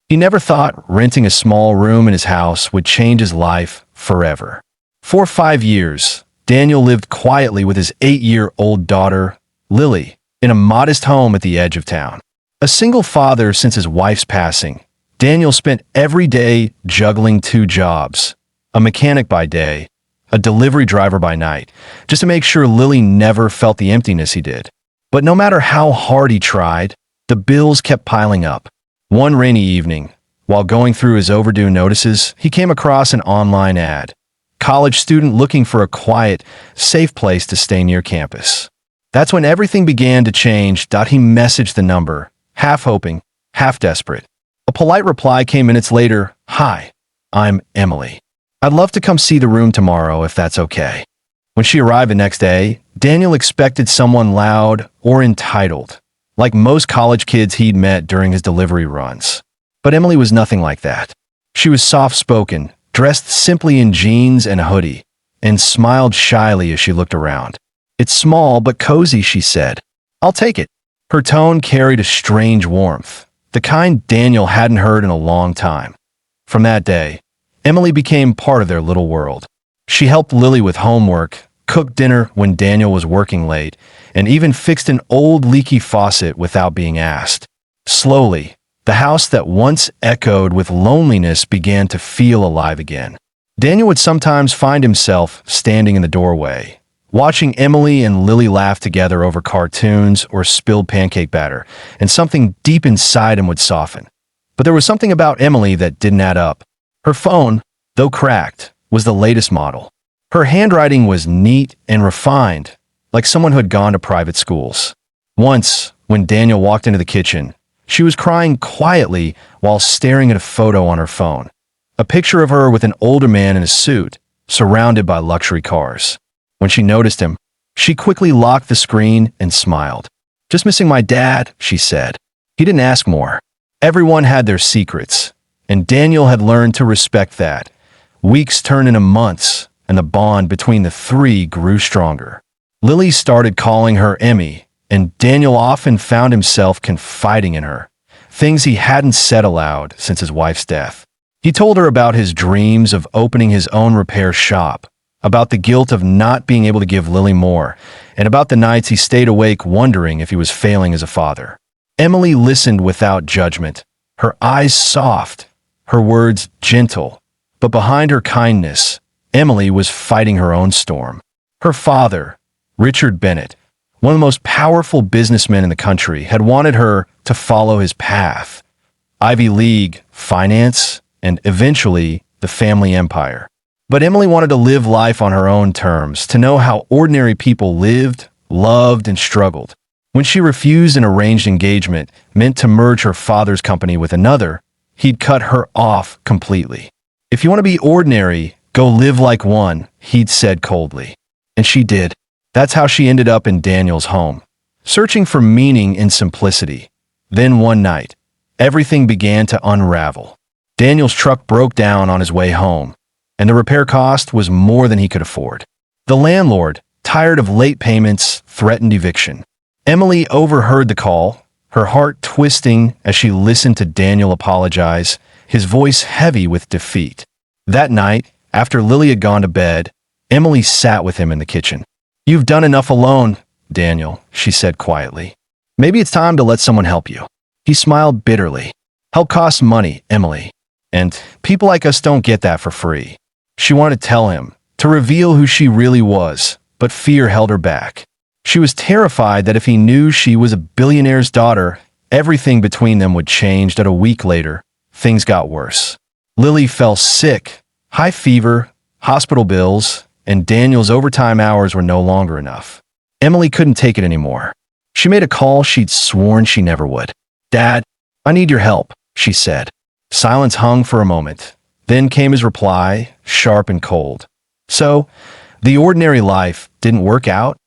He never thought renting a small room in his house would change his life forever. For 5 years, Daniel lived quietly with his 8-year-old daughter, Lily, in a modest home at the edge of town. A single father since his wife's passing, Daniel spent every day juggling 2 jobs, a mechanic by day, a delivery driver by night, just to make sure Lily never felt the emptiness he did. But no matter how hard he tried, the bills kept piling up. One rainy evening, while going through his overdue notices, he came across an online ad. College student looking for a quiet, safe place to stay near campus. That's when everything began to change. He messaged the number, half hoping, half desperate. A polite reply came minutes later. "Hi, I'm Emily. I'd love to come see the room tomorrow if that's okay." When she arrived the next day, Daniel expected someone loud or entitled, like most college kids he'd met during his delivery runs. But Emily was nothing like that. She was soft-spoken, dressed simply in jeans and a hoodie, and smiled shyly as she looked around. "It's small but cozy," she said. "I'll take it." Her tone carried a strange warmth, the kind Daniel hadn't heard in a long time. From that day, Emily became part of their little world. She helped Lily with homework, cooked dinner when Daniel was working late, and even fixed an old leaky faucet without being asked. Slowly, the house that once echoed with loneliness began to feel alive again. Daniel would sometimes find himself standing in the doorway, watching Emily and Lily laugh together over cartoons or spilled pancake batter, and something deep inside him would soften. But there was something about Emily that didn't add up. Her phone, though cracked, was the latest model. Her handwriting was neat and refined, like someone who had gone to private schools. Once, when Daniel walked into the kitchen, she was crying quietly while staring at a photo on her phone. A picture of her with an older man in a suit, surrounded by luxury cars. When she noticed him, she quickly locked the screen and smiled. "Just missing my dad," she said. He didn't ask more. Everyone had their secrets, and Daniel had learned to respect that. Weeks turned into months, and the bond between the three grew stronger. Lily started calling her Emmy, and Daniel often found himself confiding in her, things he hadn't said aloud since his wife's death. He told her about his dreams of opening his own repair shop, about the guilt of not being able to give Lily more, and about the nights he stayed awake wondering if he was failing as a father. Emily listened without judgment, her eyes soft, her words gentle, but behind her kindness, Emily was fighting her own storm. Her father, Richard Bennett, one of the most powerful businessmen in the country, had wanted her to follow his path. Ivy League, finance, and eventually the family empire. But Emily wanted to live life on her own terms, to know how ordinary people lived, loved, and struggled. When she refused an arranged engagement meant to merge her father's company with another, he'd cut her off completely. "If you want to be ordinary, go live like one," he'd said coldly. And she did. That's how she ended up in Daniel's home, searching for meaning in simplicity. Then one night, everything began to unravel. Daniel's truck broke down on his way home, and the repair cost was more than he could afford. The landlord, tired of late payments, threatened eviction. Emily overheard the call, her heart twisting as she listened to Daniel apologize, his voice heavy with defeat. That night, after Lily had gone to bed, Emily sat with him in the kitchen. "You've done enough alone, Daniel," she said quietly. "Maybe it's time to let someone help you." He smiled bitterly. "Help costs money, Emily. And people like us don't get that for free." She wanted to tell him, to reveal who she really was, but fear held her back. She was terrified that if he knew she was a billionaire's daughter, everything between them would change. That a week later, things got worse. Lily fell sick, high fever, hospital bills, and Daniel's overtime hours were no longer enough. Emily couldn't take it anymore. She made a call she'd sworn she never would. "Dad, I need your help," she said. Silence hung for a moment. Then came his reply, sharp and cold. "So, the ordinary life didn't work out?"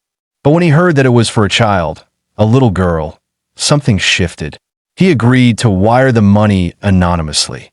But when he heard that it was for a child, a little girl, something shifted. He agreed to wire the money anonymously.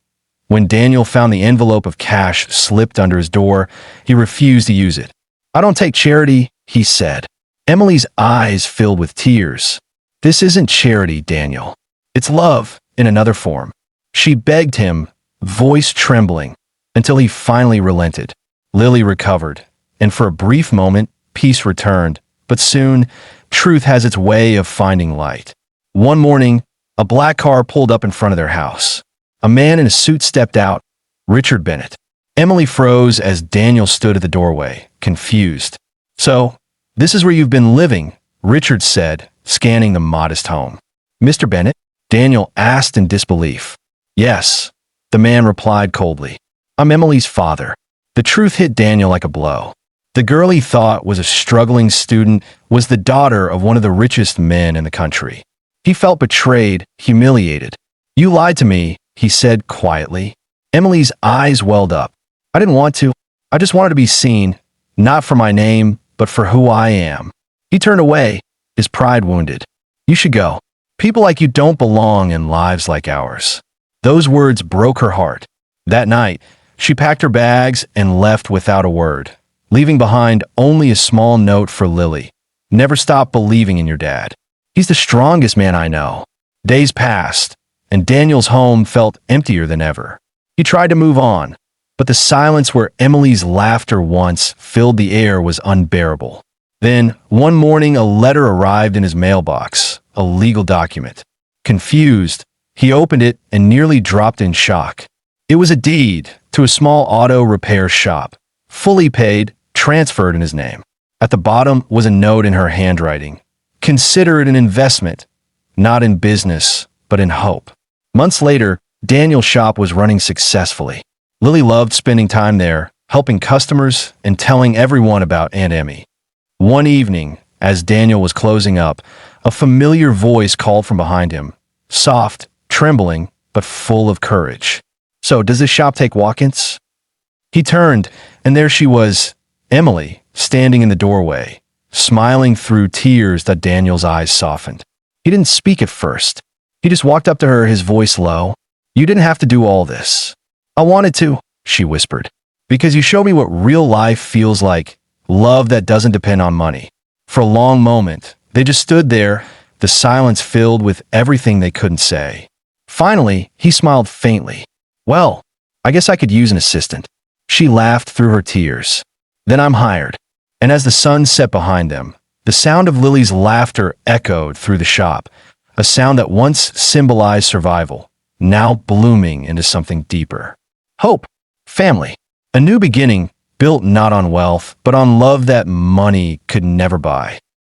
When Daniel found the envelope of cash slipped under his door, he refused to use it. "I don't take charity," he said. Emily's eyes filled with tears. "This isn't charity, Daniel. It's love in another form." She begged him, voice trembling, until he finally relented. Lily recovered, and for a brief moment, peace returned, but soon, truth has its way of finding light. One morning, a black car pulled up in front of their house. A man in a suit stepped out, Richard Bennett. Emily froze as Daniel stood at the doorway, confused. "So, this is where you've been living," Richard said, scanning the modest home. "Mr. Bennett?" Daniel asked in disbelief. "Yes," the man replied coldly. "I'm Emily's father." The truth hit Daniel like a blow. The girl he thought was a struggling student was the daughter of one of the richest men in the country. He felt betrayed, humiliated. "You lied to me," he said quietly. Emily's eyes welled up. "I didn't want to. I just wanted to be seen, not for my name, but for who I am." He turned away, his pride wounded. "You should go. People like you don't belong in lives like ours." Those words broke her heart. That night, she packed her bags and left without a word, leaving behind only a small note for Lily. "Never stop believing in your dad. He's the strongest man I know." Days passed, and Daniel's home felt emptier than ever. He tried to move on, but the silence where Emily's laughter once filled the air was unbearable. Then, one morning, a letter arrived in his mailbox, a legal document. Confused, he opened it and nearly dropped in shock. It was a deed to a small auto repair shop, fully paid, transferred in his name. At the bottom was a note in her handwriting. "Consider it an investment, not in business, but in hope." Months later, Daniel's shop was running successfully. Lily loved spending time there, helping customers and telling everyone about Aunt Emmy. One evening, as Daniel was closing up, a familiar voice called from behind him, soft, trembling, but full of courage. "So, does this shop take walk-ins?" He turned, and there she was, Emily, standing in the doorway, smiling through tears that Daniel's eyes softened. He didn't speak at first. He just walked up to her, his voice low. "You didn't have to do all this." "I wanted to," she whispered, "because you showed me what real life feels like, love that doesn't depend on money." For a long moment, they just stood there, the silence filled with everything they couldn't say. Finally, he smiled faintly. "Well, I guess I could use an assistant." She laughed through her tears. "Then I'm hired." And as the sun set behind them, the sound of Lily's laughter echoed through the shop, a sound that once symbolized survival, now blooming into something deeper. Hope, family, a new beginning built not on wealth, but on love that money could never buy.